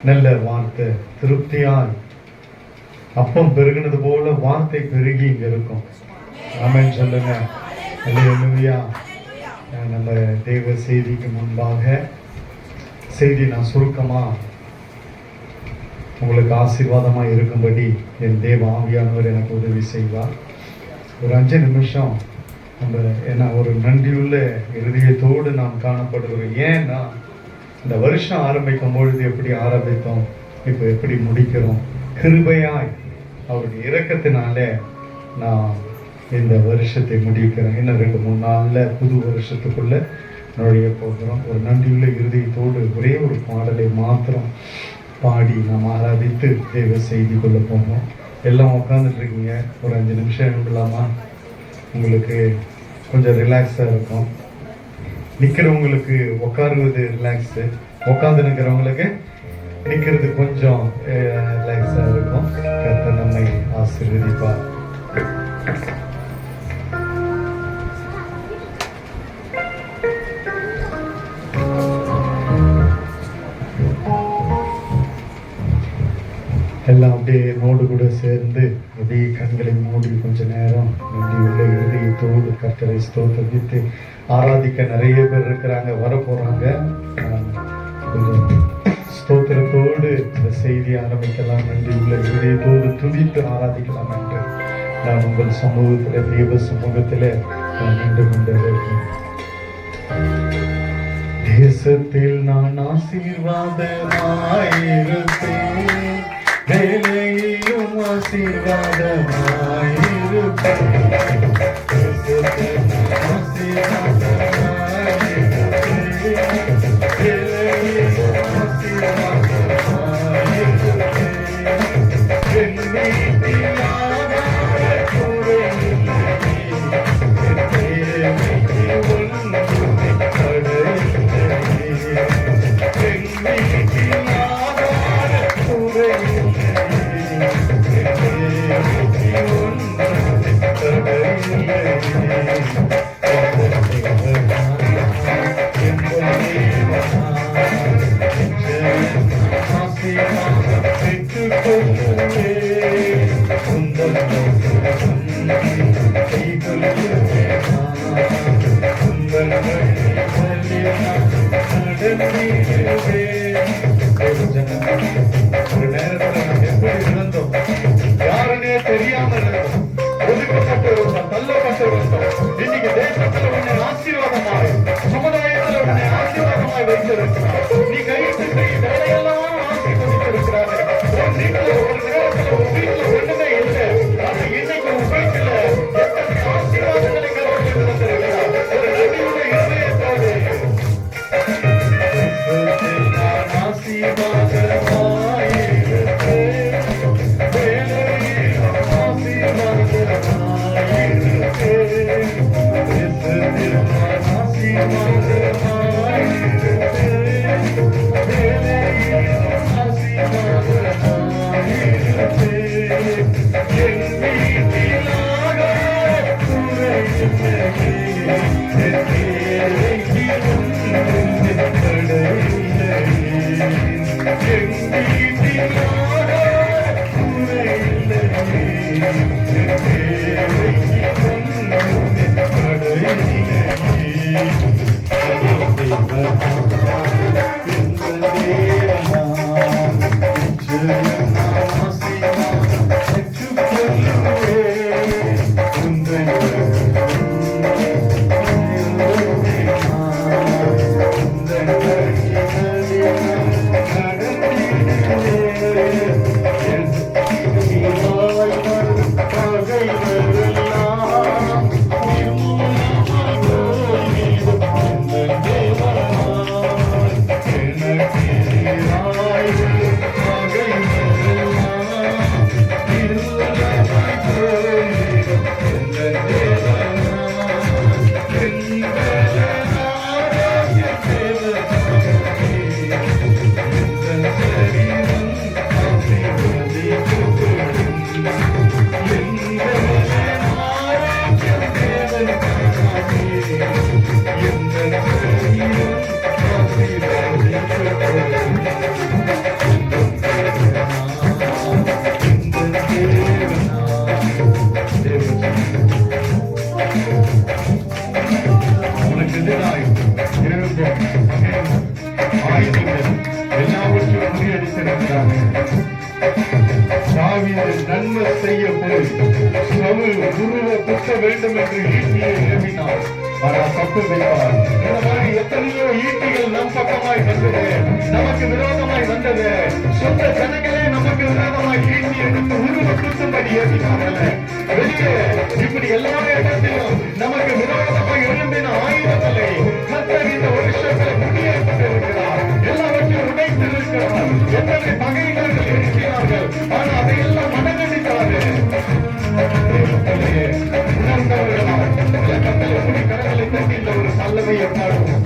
நல்ல வார்த்தை திருப்தியாய் அப்பம் பெருகினது போல வார்த்தை பெருகி இங்க இருக்கும். ஆமென் சொல்லுங்க. அல்லேலூயா. நம்ம தேவ செய்திக்கு முன்பாக செய்தி நான் சுருக்கமா உங்களுக்கு ஆசீர்வாதமா இருக்கும்படி என் தேவ ஆவியானவர் எனக்கு உதவி செய்வார். ஒரு 5 நிமிஷம் நம்ம என்ன ஒரு நன்றியுள்ள இருதயத்தோடு நாம் காணப்படுகிறோம். ஏன்னா இந்த வருஷம் ஆரம்பிக்கும் பொழுது எப்படி ஆரம்பித்தோம், இப்போ எப்படி முடிக்கிறோம். கிருபையாய் அவருடைய இரக்கத்தினால நான் இந்த வருஷத்தை முடிக்கிறேன். இன்னும் 2-3 நாளில் புது வருஷத்துக்குள்ள நுழைய போகிறோம். ஒரு நன்றியுள்ள இருதயத்தோடு ஒரே ஒரு பாடலை மாத்திரம் பாடி நாம் ஆராதித்து தேவ செய்தி கொள்ள போகிறோம். எல்லாம் உட்காந்துட்டு இருக்கீங்க, ஒரு 5 நிமிஷம் எழுதலாமா? உங்களுக்கு கொஞ்சம் ரிலாக்ஸாக இருக்கும். நிற்கிறவங்களுக்கு உட்காருவது ரிலாக்ஸு, உட்காந்து நிற்கிறவங்களுக்கு நிற்கிறது கொஞ்சம் ரிலாக்ஸாக இருக்கும். கர்த்தர் நம்மை ஆசீர்வதிப்பார். எல்லாம் அப்படியே நோடு கூட சேர்ந்து அப்படியே கண்களை மூடி கொஞ்ச நேரம் நன்றி உள்ள இதயத்தோடு கர்த்தரை ஸ்தோத்திரித்து ஆராதிக்க நிறைய பேர் இருக்கிறாங்க, வரப்போறாங்க. கொஞ்சம் ஸ்தோத்திரத்தோடு இந்த செய்தி ஆரம்பிக்கலாம். நன்றி உள்ள இதயத்தோடு துதித்து ஆராதிக்கலாம் என்று நான் உங்கள் சமூகத்தில் தேவ சமூகத்தில் நான் நின்று கொண்டிருக்கேன். தேசத்தில் நான் ஆசீர்வாதமாயிருப்பேன், வேலையிலும் ஆசீர்வாதமாயிருப்பேன். தேசத்தில் நான் ஆசீர்வாதமாயிருப்பேன், வேலையிலும் ஒரு நேரத்தில் எப்படி இருந்தோம், யாருன்னே தெரியாம இருந்தோம், ஒதுக்கப்பட்டு இருந்தோம், தள்ளப்பட்டு இருந்தோம். இன்னைக்கு தேசத்துல உன்னை ஆசீர்வாதமாய், சமுதாயத்துல உன்னை ஆசீர்வாதமாய் வைத்திருக்கிறார். நீ கையிட்டு வேலையெல்லாம் ஆசீர்வதித்திருக்கிறாரு. ஒரு நேரத்துல ஒரு வீட்டுல ஒண்ணுமே இல்லை, அது இன்னைக்கு உன் வீட்டுல எத்தனை ஆசீர்வாதங்களை கருத்து வந்திருக்கிறார். ஒரு நன்றியுடைய இதயத்தோடு தாவீது நன்மை செய்ய போய் சவுல் உருவ குத்த வேண்டும் என்று ஈட்டியை ஏவினார். ஆனால் தப்பு வைப்பார். இந்த மாதிரி எத்தனையோ ஈட்டிகள் நம் பக்கமாய் வந்தது, நமக்கு விரோதமாய் வந்தது. சொந்த ஜனங்களே நமக்கு விரோதமாய் ஈட்டி எடுத்து உருவ குத்தும்படி ஏற்றினார்கள். வெளியே இப்படி எல்லா இடத்திலும் நமக்கு விரோதமாய் எழும்பின ஆயுதங்களை கர்த்தர் இந்த வருஷத்துல முடியேற்றிருக்கிறார். எல்லாவற்றையும் உடைத்திருக்கிறார். எத்தனை பகைவர்கள் இருக்கிறார்கள், ஆனால் அதையெல்லாம் மனங்கடித்தார்கள். உணர்ந்தவர்களால் கட்டளை முடி கரங்களை தட்டி இந்த ஒரு சல்லமையை பாடுவோம்.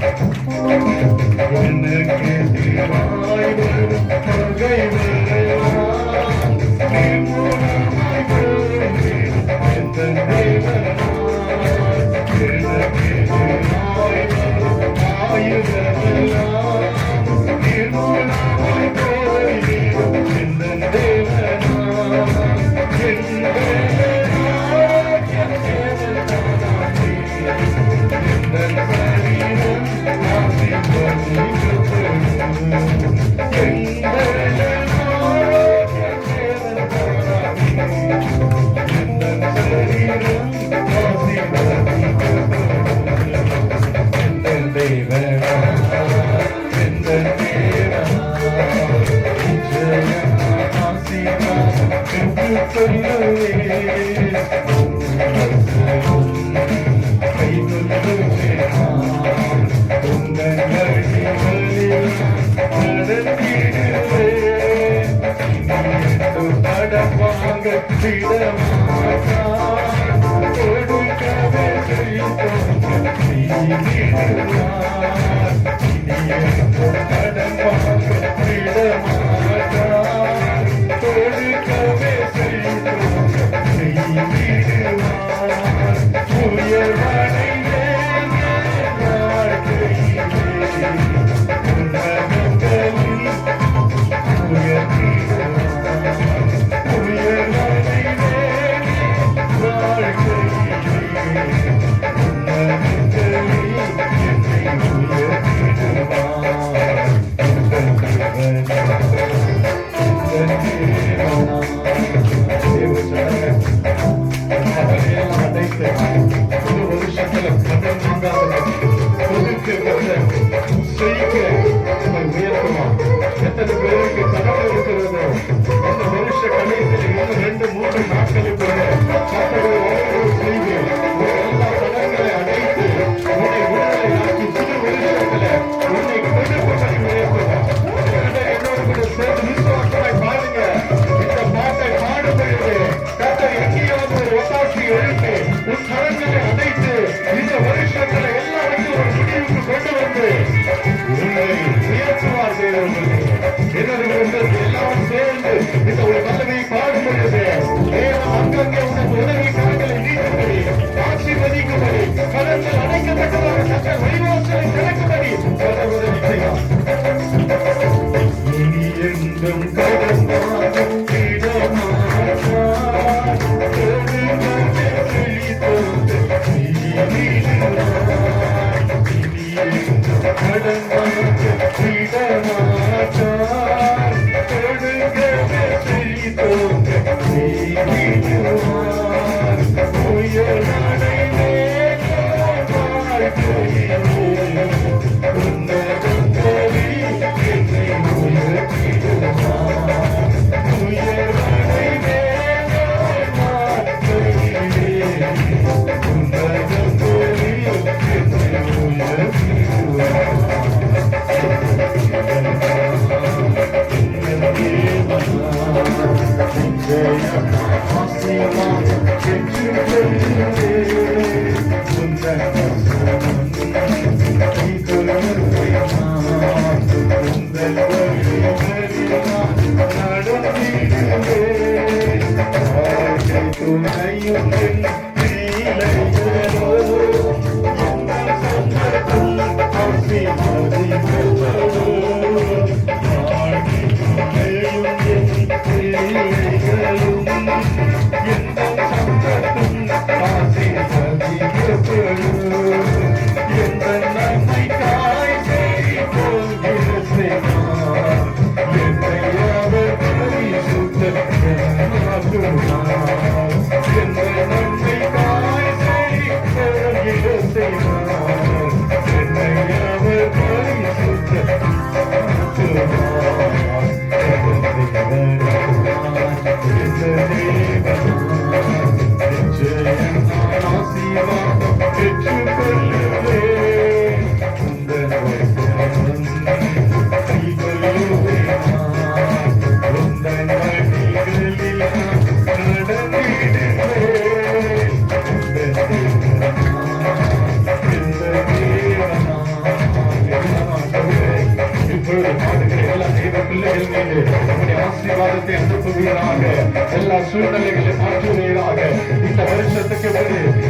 எல்லா சூழ்நிலைகளை மாற்றுவீராக. இந்த வருஷத்துக்கு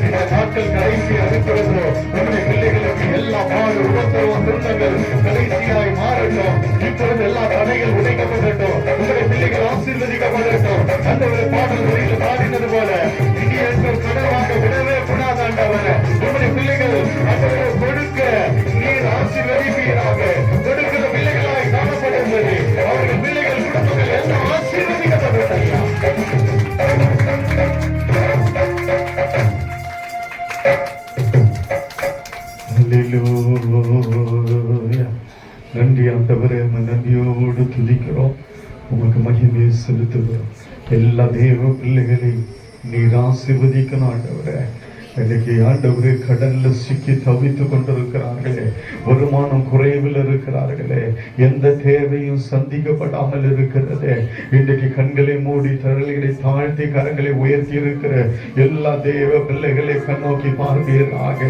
இந்த நாட்கள் கடைசி இருக்கிறதோ உங்களுடைய பிள்ளைகளுக்கு எல்லா பாடு உபத்திரவம் துன்பங்கள் கடைசியாய் மாறட்டும். இப்பொழுது எல்லா தடைகள் உடைக்கப்படட்டும். உங்களுடைய பிள்ளைகள் ஆசீர்வதிக்கப்படட்டும். அந்த ஒரு பாடல் வரியில் பாடினது போல இனி எங்கள் கடவாக விடவே கூடாது. ஆண்டவர் உங்களுடைய பிள்ளைகள் அவர்களை கொடுக்க நீர் ஆசீர்வதிப்பீராக. கொடுக்கிற பிள்ளைகளாய் காணப்படும்போது அவர்கள் பிள்ளைகள் குடும்பங்கள் எல்லாம் ஆசீர்வதிக்கப்பட்டதையா. நன்றி ஆண்டவரே, நன்றியோடு துதிக்கிறோம். உமக்கு மகிமையை செலுத்துகிறோம். எல்லா தேவ பிள்ளைகளை நீர் ஆசீர்வதிக்கணும் ஆண்டவரே. இன்னைக்கு ஆண்டவரே கடல்ல சிக்கி தவித்துக் கொண்டிருக்கிறார்களே, வருமானம் குறைவில் இருக்கிறார்களே, எந்த தேவையும் சந்திக்கப்படாமல் இருக்கிறதே, இன்றைக்கு கண்களை மூடி தரல்களை தாழ்த்தி கரங்களை உயர்த்தி இருக்கிற எல்லா தேவ பிள்ளைகளை கண்ணோக்கி பார்ப்பீராக.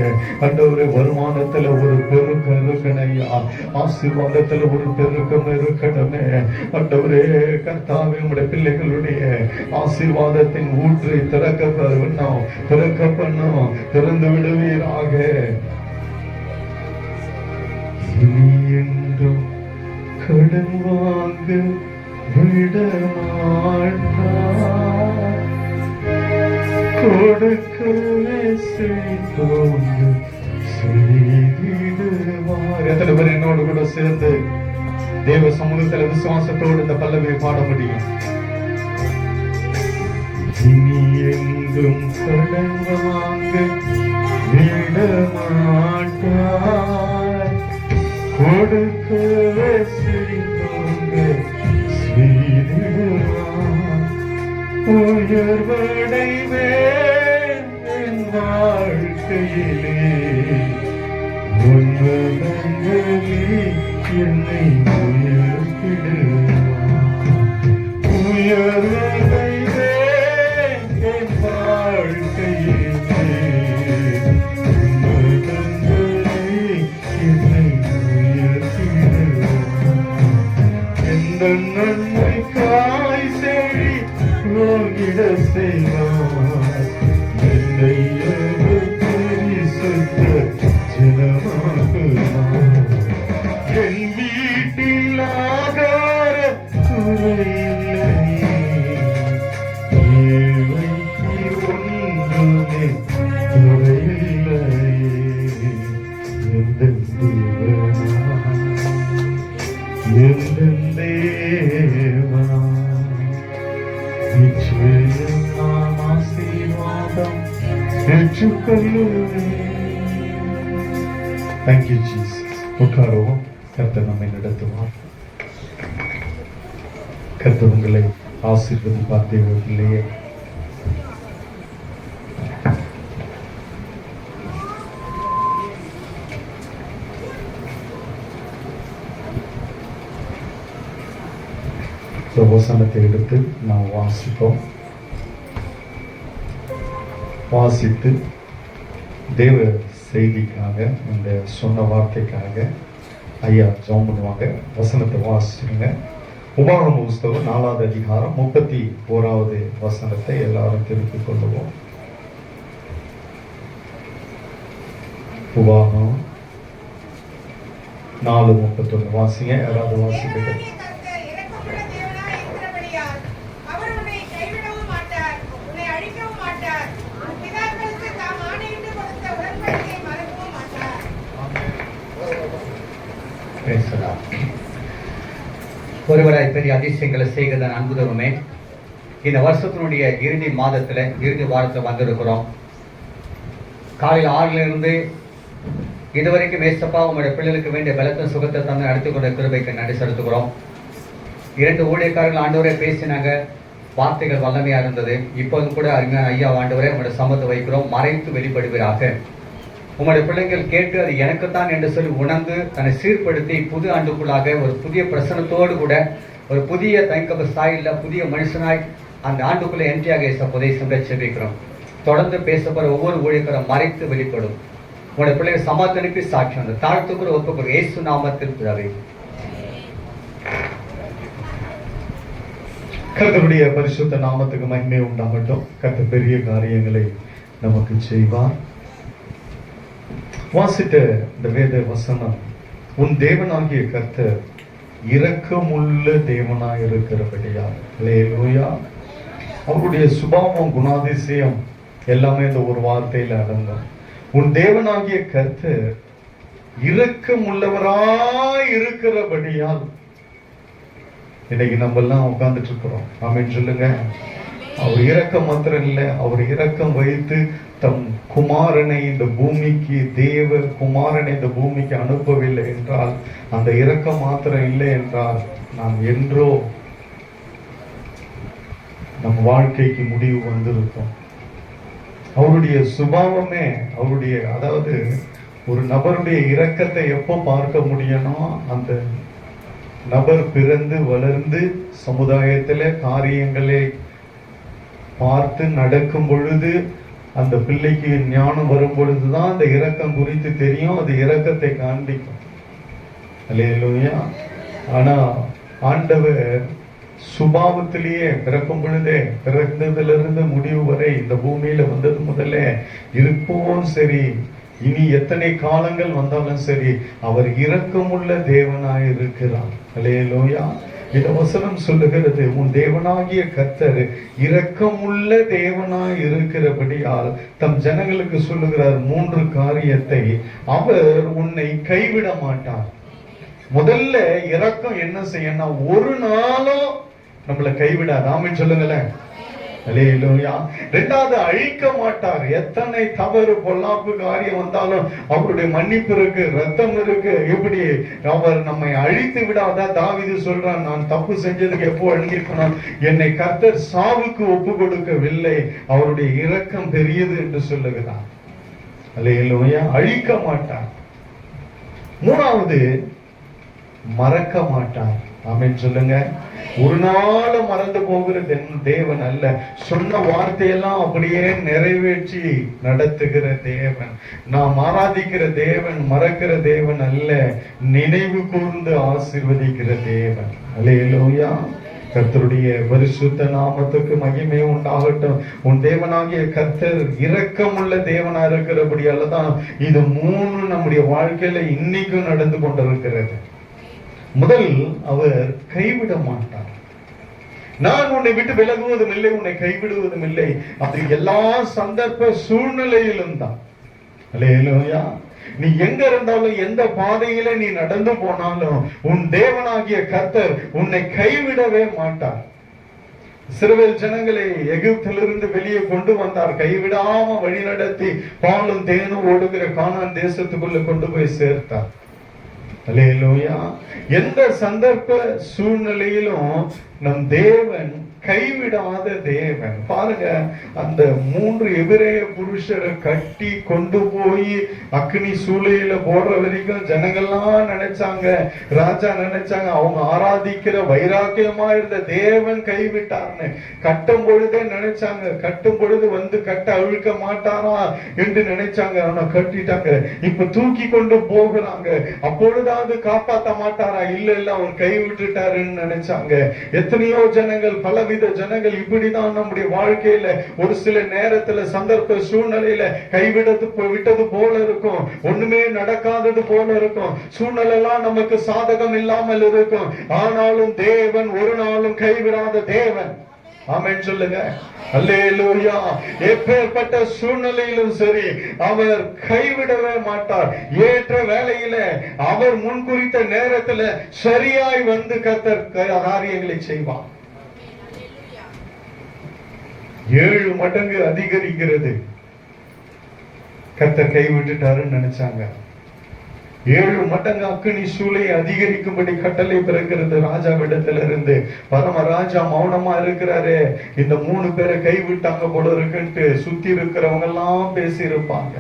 ஆண்டவரே வருமானத்துல ஒரு பெருக்கம் இருக்கணையா, ஆசீர்வாதத்துல ஒரு பெருக்கம் இருக்கணுமே. ஆண்டவரே கர்த்தாவே உம்முடைய பிள்ளைகளுடைய ஆசீர்வாதத்தின் ஊற்றை திறக்க பண்ணும், திறந்து விடுவீராக. இனி என்றும் கடன் வாங்க விடமாட்டார், கொடுக்கவே செய்தோங்க செய்திடுவார். எத்தனை பேர் என்னோடு கூட சேர்ந்து தேவ சமூகத்தில் விசுவாசத்தோடு இந்த பல்லவியை பாட முடியும்? இனி எங்கும் கடன் வாங்க விடமாட்டார், கொடுக்கவே செய்தோங்க செய்திடுவார். உயர்வடைவேன் என் வாழ்க்கையிலே, உன்னதங்களில் என்னை உயர்த்திடுவார். உயர்வடைவேன் என் வாழ்க்கையிலே, உன்னதங்களில் என்னை உயர்த்திடுவார். எந்த நன்மைக்காய் செழி ஓங்கிட செய்வார், என்னை பரிசுத்த ஜனமாக்குவார். என் வீட்டில் ஆகார குறையில்லை, ஏழைக்கு ஒன்றுமே குறையில்லை. எந்த தேவனா, எந்த தேவனா, நிச்சயம் நான் ஆசீர்வாதம் பெற்றுக்கொள்ளுவேன். Thank you, Jesus. உட்காருவோம். கர்த்தர் நம்மை நடத்துவார். கர்த்தர் உங்களை ஆசீர்வதிப்பார். தேவ பிள்ளையே, வசனத்தை எடுத்து நாம் வாசிப்போம். வாசித்து தேவ செய்திக்காக, இந்த சொன்ன வார்த்தைக்காக ஐயா ஜெபம் பண்ணுவாங்க. வசனத்தை வாசிச்சுங்க. உபாகம புஸ்தகம் 4வது அதிகாரம் 31வது வசனத்தை எல்லாரும் திருப்பிக் கொள்ளுவோம். உபாகமம் 4:31 வாசிங்க. யாராவது வாசிக்க? ஒருவராய் பெரிய அதிசயங்களை செய்கிறதன் அன்புதவுமே, இந்த வருஷத்தினுடைய இறுதி மாதத்துல இறுதி வாரத்தில் வந்திருக்கிறோம். காலையில் 6லிருந்து இதுவரைக்கும் மேசப்பா உங்களுடைய பிள்ளைகளுக்கு வேண்டிய பலத்த சுகத்தை தந்து நடத்தி கொண்ட கிருபைக்கு நன்றி செலுத்துகிறோம். 2 ஊழியக்காரர்கள் ஆண்டவரே பேசினாங்க, வார்த்தைகள் வல்லமையா இருந்தது. இப்போதும் கூட அருமையான ஐயா ஆண்டவரே உங்களுடைய சமத்தை வைக்கிறோம், மறைத்து வெளிப்படுவீராக. உங்களுடைய பிள்ளைகள் கேட்டு அது எனக்குத்தான் என்று சொல்லி உணர்ந்து தன்னை சீர்படுத்தி புது ஆண்டுக்குள்ளாக ஒரு புதிய பிரசனத்தோடு கூட ஒரு புதிய தயக்க ஸ்தாயில் புதிய மனுஷனாய் அந்த ஆண்டுக்குள்ள என்ட்ரியாக புதை செபிக்கிறோம். தொடர்ந்து பேசப்படுற ஒவ்வொரு ஊழியர்களும் மறைத்து வெளிப்படும். உங்களுடைய பிள்ளைகள் சமாதானிப்பி சாட்சி அந்த தாழ்த்துக்குற ஒப்புக்குற இயேசு நாமத்தில் பிதாவே. கர்த்தருடைய பரிசுத்த நாமத்துக்கு மகிமை உண்டாகட்டும். கர்த்தர் பெரிய காரியங்களை நமக்கு செய்வார். வாசித்த இந்த வேத வசனம், உன் தேவனாகிய கர்த்தர் இரக்கமுள்ள தேவனாய் இருக்கிறபடியால். அல்லேலூயா. அவருடைய சுபாவம், குணாதிசயம் எல்லாமே இந்த ஒரு வார்த்தையில அடங்கும். உன் தேவனாகிய கர்த்தர் இரக்கமுள்ளவராய் இருக்கிறபடியால். இன்னைக்கு நம்ம எல்லாம் உட்கார்ந்துட்டு இருக்கிறோம். ஆமென் சொல்லுங்க. அவர் இரக்கம் மாத்திரம் இல்லை, அவர் இரக்கம் வைத்து தம் குமாரனை இந்த பூமிக்கு, தேவ குமாரனை இந்த பூமிக்கு அனுப்பவில்லை என்றால், அந்த இரக்கம் மாத்திரம் இல்லை என்றால், நாம் என்றோ நம் வாழ்க்கைக்கு முடிவு வந்திருக்கும். அவருடைய சுபாவமே, அவருடைய, அதாவது ஒரு நபருடைய இரக்கத்தை எப்போ பார்க்க முடியும்னா, அந்த நபர் பிறந்து வளர்ந்து சமுதாயத்தில் காரியங்களை பார்த்து நடக்கும் பொழுது, அந்த பிள்ளைக்கு ஞானம் வரும் பொழுதுதான் அந்த இரக்கம் குறித்து தெரியும். அது இரக்கத்தை காண்பிக்கும். அல்லேலூயா. ஆனா ஆண்டவர் சுபாவத்திலேயே பிறக்கும் பொழுதே, பிறந்ததிலிருந்து முடிவு வரை இந்த பூமியில வந்தது முதல்ல இருப்போம் சரி, இனி எத்தனை காலங்கள் வந்தாலும் சரி, அவர் இரக்கமுள்ள தேவனாய் இருக்கிறார். அல்லேலூயா. இந்த வசனம் சொல்லுகிறது, உன் தேவனாகிய கர்த்தர் இரக்கமுள்ள தேவனாய் இருக்கிறபடியால் தம் ஜனங்களுக்கு சொல்லுகிறார் 3 காரியத்தை. அவர் உன்னை கைவிட மாட்டார். முதல்ல இரக்கம் என்ன செய்யணும், ஒரு நாளும் நம்மளை கைவிடாது. ஆமென் சொல்லுங்களேன். அல்லேலூயா. 2வது, அழிக்க மாட்டார். எத்தனை தவறு பொல்லாப்பு காரியம் வந்தாலும் அவருடைய மன்னிப்பு இருக்கு, ரத்தம் இருக்கு. எப்படி அவர் நம்மை அழித்து விடாத. தாவீது சொல்றான், நான் தப்பு செஞ்சதுக்கு எப்போ அழிஞ்சிருக்கணும், என்னை கர்த்தர் சாவுக்கு ஒப்பு கொடுக்கவில்லை, அவருடைய இரக்கம் பெரியது என்று சொல்லுகிறார். அல்லேலூயா. அழிக்க மாட்டார். 3வது, மறக்க மாட்டார். ஆமென் சொல்லுங்க. ஒரு நாள் மறந்து போகிற தேவன் அல்ல, சொன்ன வார்த்தையெல்லாம் அப்படியே நிறைவேற்றி நடத்துகிற தேவன். நாம் ஆராதிக்கிற தேவன் மறக்கிற தேவன் அல்ல, நினைவு கூர்ந்து ஆசீர்வதிக்கிற தேவன். அல்லேலூயா. கர்த்தருடைய பரிசுத்த நாமத்துக்கு மகிமை உண்டாகட்டும். உன் தேவனாகிய கர்த்தர் இரக்கமுள்ள தேவனா இருக்கிறபடியால தான் இது 3 நம்முடைய வாழ்க்கையில இன்னைக்கும் நடந்து கொண்டிருக்கிறது. முதல், அவர் கைவிட மாட்டார். நான் உன்னை விட்டு விலகுவதும் இல்லை, உன்னை கைவிடுவதும் இல்லை. அது எல்லா சந்தர்ப்ப சூழ்நிலையிலும் தான். அல்லேலூயா. நீ எங்க இருந்தாலும், எந்த பாதையில நீ நடந்து போனாலும், உன் தேவனாகிய கர்த்தர் உன்னை கைவிடவே மாட்டார். இஸ்ரவேல் ஜனங்களை எகிப்திலிருந்து வெளியே கொண்டு வந்தார். கைவிடாம வழி நடத்தி பாலும் தேனும் ஓடுகிற கானான் தேசத்துக்குள்ள கொண்டு போய் சேர்த்தார். அல்லேலூயா. எந்த சந்தர்ப்ப சூழ்நிலையிலும் நம் தேவன் கைவிடாத தேவன். பாருங்க, அந்த 3 எபிரேய புருஷரை கட்டி கொண்டு போய் அக்னி சூளையில போடுற வரைக்கும் ஜனங்கள்லாம் நினைச்சாங்க, ராஜா நினைச்சாங்க, அவங்க ஆராதிக்கிற வைராக்கியமா இருந்த தேவன் கைவிட்டார்னு. கட்டும் பொழுதே நினைச்சாங்க, கட்டும் பொழுது வந்து கட்ட அழுக்க மாட்டாரா என்று நினைச்சாங்க. ஆனா கட்டிட்டாங்க. இப்ப தூக்கி கொண்டு போகிறாங்க, அப்பொழுதாவது காப்பாற்ற மாட்டாரா? இல்ல இல்ல, அவர் கைவிட்டுட்டாருன்னு நினைச்சாங்க. எத்தனையோ ஜனங்கள், பலவித ஜனங்கள் இப்படிதான் நம்முடைய வாழ்க்கையில ஒரு சில நேரத்துல சந்தர்ப்ப சூழ்நிலையில விட்டது போல இருக்கும், ஒண்ணுமே நடக்காதது போல இருக்கும், சூழ்நிலை எல்லாம் நமக்கு சாதகம் இல்லாமல் இருக்கும். ஆனாலும் தேவன் ஒரு நாளும் கைவிடாத தேவன். ஆமென் சொல்லுங்க. அல்லேலூயா. எப்பேற்பட்ட சூழ்நிலையிலும் சரி, அவர் கைவிடவே மாட்டார். ஏற்ற வேளையில அவர் முன்குறித்த நேரத்துல சரியாய் வந்து கர்த்தர் காரியங்களை செய்வார். 7 மடங்கு அதிகரிக்கிறது. கர்த்தர் கைவிட்டுட்டாருன்னு நினைச்சாங்க. 7 மடங்கு அக்னி சூளை அதிகரிக்கும்படி கட்டளை பிறக்கிறது ராஜாவிடத்திலிருந்து. பரமராஜா மௌனமா இருக்கிறாரு. இந்த 3 பேரை கைவிட்டாங்க போல இருக்குன்ட்டு சுத்தி இருக்கிறவங்க எல்லாம் பேசி இருப்பாங்க.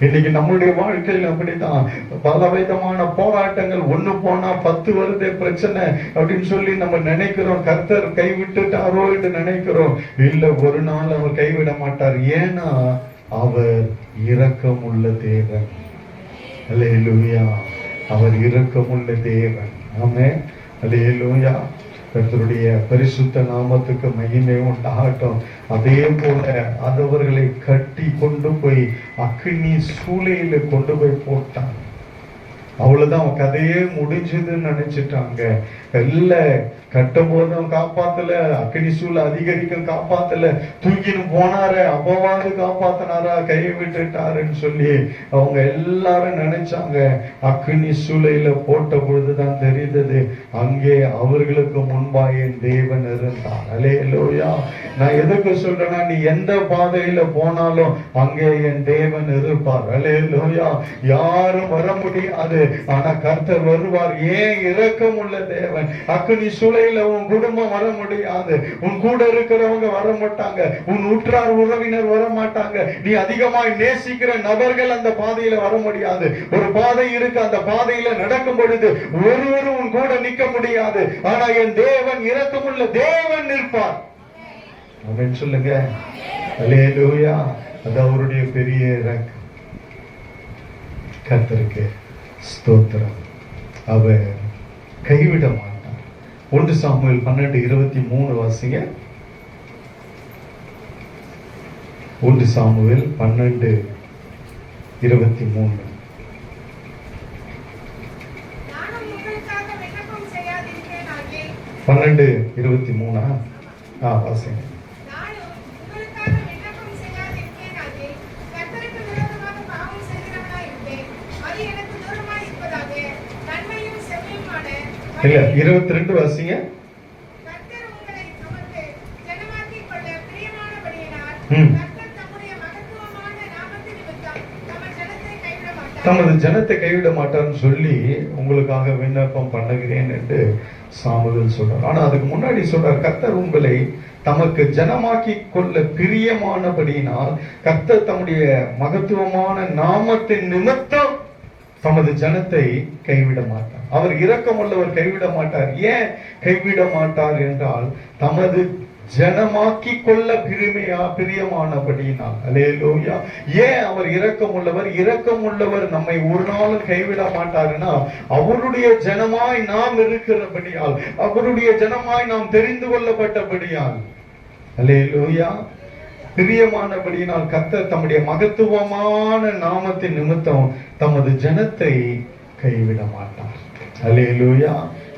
இன்னைக்கு நம்மளுடைய வாழ்க்கையில் அப்படித்தான். பல விதமான போராட்டங்கள், ஒண்ணு போனா 10 வருது பிரச்சனை அப்படின்னு சொல்லி நம்ம நினைக்கிறோம். கர்த்தர் கைவிட்டுட்டாரோ என்று நினைக்கிறோம். இல்ல, ஒரு நாள் அவர் கைவிட மாட்டார். ஏன்னா அவர் இரக்கமுள்ள தேவன். அல்லேலூயா. அவர் இரக்கமுள்ள தேவன். ஆமென். அல்லேலூயா. கர்த்தருடைய பரிசுத்த நாமத்துக்கு மகிமை உண்டாகட்டும். அதே போல அவர்களை கட்டி கொண்டு போய் அக்கினி சூளையில கொண்டு போய் போட்டான். அவ்வளவுதான், அவன் கதையே முடிஞ்சதுன்னு நினைச்சிட்டாங்க. இல்ல, கட்டும் போதும் காப்பாத்தல, அக்கினி சூழ் அதிகரிக்கும் காப்பாத்தல, தூக்கின்னு போனாரு அப்பவாது காப்பாத்தினாரா, கையை விட்டுட்டாருன்னு சொல்லி அவங்க எல்லாரும் நினைச்சாங்க. அக்கினி சூளையில போட்ட பொழுதுதான் தெரிந்தது, அங்கே அவர்களுக்கு முன்பாக என் தேவன் இருந்தார். அல்லேலூயா. நான் எதுக்கு சொல்றேன்னா, நீ எந்த பாதையில போனாலும் அங்கே என் தேவன் இருப்பார். அல்லேலூயா. யாரும் வர முடியாது, ஆனா கர்த்தர் வருவார். ஏன்? இரக்கம் உள்ள தேவன். அக்கினி சூளையில உன் குடும்பம் வர முடியாது, உன் கூட இருக்கிறவங்க வர மாட்டாங்க, உன் உற்றார் உறவினர் வர மாட்டாங்க, நீ அதிகமாய் நேசிக்கிற நபர்கள் அந்த பாதையில வர முடியாது. ஒரு பாதை இருக்கு, அந்த பாதையில நடக்கும் பொழுது ஒருவரும் உன் கூட நிக்க முடியாது. ஆனா என் தேவன் இரக்கமுள்ள தேவன் நிற்பார். அப்படின்னு சொல்லுங்க. அல்லேலூயா. அது அவருடைய பெரிய இரக்கம். கர்த்தருக்கு ஸ்தோத்திரம். அவர் கைவிட மாட்டார். 1 சாமுவேல் 12:23 வாசிங்க. 1 சாமுவேல் 12:23. நானும் உங்களுக்காக விண்ணப்பம் செய்யாதிருப்பேனாகி. 12:23 வாசிங்க. நானும் உங்களுக்காக விண்ணப்பம் செய்யாதிருப்பேனாகி, கர்த்தருக்கு விரோதமாக பாவம் செய்கிறவனாய் இருப்பேன். அது எனக்கு தூரமாய் இருப்பதாக. நன்மையும் செம்மையுமான இல்ல, 22 வாசிங்க. கர்த்தர் உங்களை தமக்கு ஜனமாக்கிக் கொள்ள பிரியமானபடியினால், ம். கர்த்தர் தம்முடைய மகத்துவமான நாமத்தின் நிமித்தம் தமது ஜனத்தை கைவிட மாட்டார். தமது ஜனத்தை கைவிட மாட்டார்னு சொல்லி உங்களுக்காக விண்ணப்பம் பண்ணுகிறேன் என்று சாமுவேல் சொல்றார். ஆனா அதுக்கு முன்னாடி சொல்றார், கர்த்தர் உங்களை தமக்கு ஜனமாக்கி கொள்ள பிரியமானபடியினால் கர்த்தர் தம்முடைய மகத்துவமான நாமத்தின் நிமித்தம் தமது ஜனத்தை கைவிட மாட்டார். அவர் இரக்கமுள்ளவர், கைவிட மாட்டார். ஏன் கைவிட மாட்டார் என்றால், தமது ஜனமாக்கி கொள்ள பிரியமானபடியினால். அல்லேலூயா. ஏன் அவர் இரக்கமுள்ளவர்? இரக்கமுள்ளவர் நம்மை ஒரு நாளும் கைவிட மாட்டாருன்னா, அவருடைய ஜனமாய் நாம் இருக்கிறபடியால், அவருடைய ஜனமாய் நாம் தெரிந்து கொள்ளப்பட்டபடியால். அல்லேலூயா. பிரியமானபடியினால் கர்த்தர் தம்முடைய மகத்துவமான நாமத்தின் நிமித்தம் தமது ஜனத்தை கைவிட மாட்டார். அல்லேலூயா.